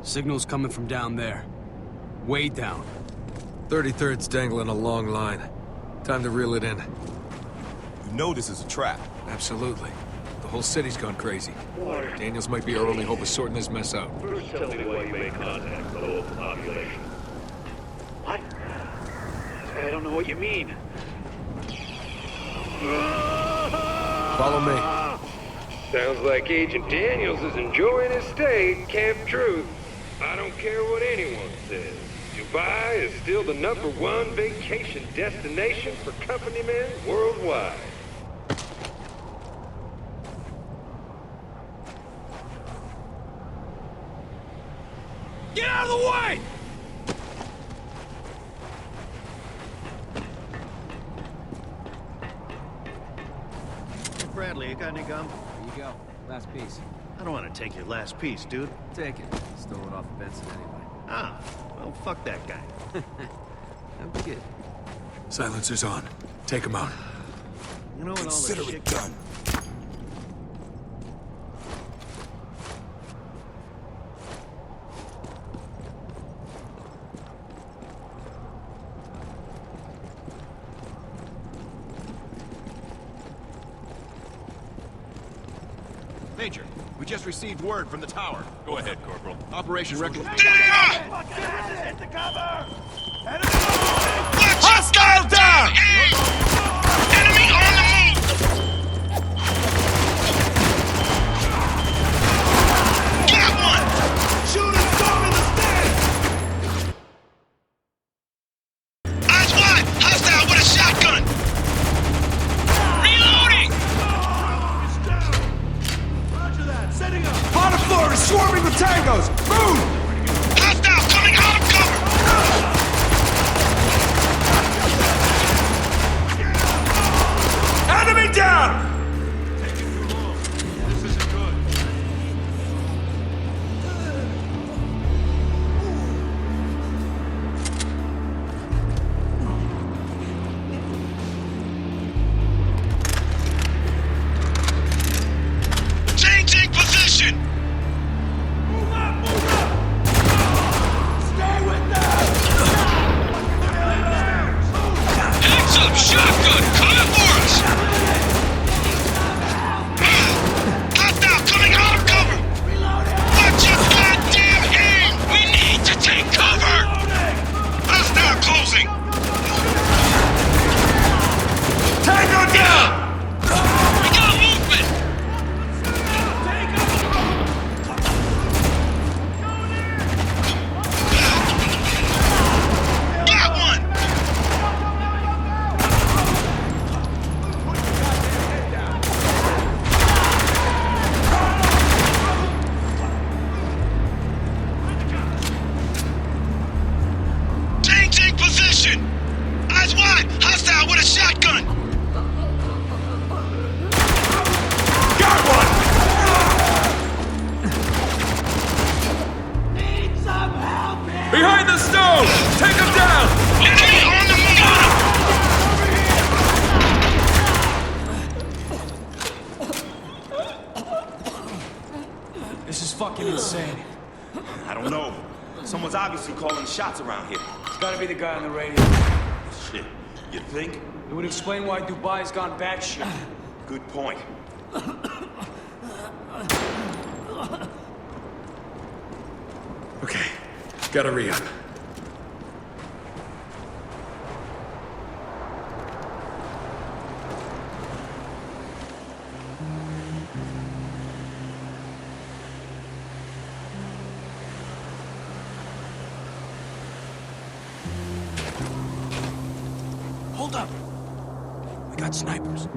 Signal's coming from down there. Way down. 33rd's dangling a long line. Time to reel it in. You know this is a trap. Absolutely. The whole city's gone crazy. Daniels might be our only hope of sorting this mess out. First tell me why you made contact with the local population. What? I don't know what you mean. Follow me. Sounds like Agent Daniels is enjoying his stay at Camp Truth. I don't care what anyone says. Dubai is still the #1 vacation destination for company men worldwide. Get out of the way! Bradley, you got any gum? Here you go. Last piece. I don't want to take your last piece, dude. Take it. Stole it off Benson anyway. Ah, well, fuck that guy. That'd be good. Silencers on. Take him out. You know what all Consider this it shit... done. Major, we just received word from the tower. Go ahead, Corporal. Operation Recon... Hit the cover! Hostile down! Enemy on the move! Got one! Shoot and storm in the stand! Eyes wide! Hostile with a shotgun! Reloading! Roger that, setting up! Bottom floor is swarming with tangos! Move! Hostile coming out of cover! Enemy down! Changing position! Move up, move up! Stay with them! Heads up, shotgun coming for us! Hostile coming out of cover! Watch your goddamn aim! We need to take cover! Hostile closing! Tango down! We got movement! Got one! Changing position! Eyes wide! Hostile with a shotgun! Got one! Need some help here! Behind the stove! Take him down! Enemy on the move! This is fucking insane. I don't know. Someone's obviously calling the shots around here. It's gotta be the guy on the radio. Shit. You think? It would explain why Dubai's gone batshit. Good point. Okay. Gotta re-up. Hold up. We got snipers.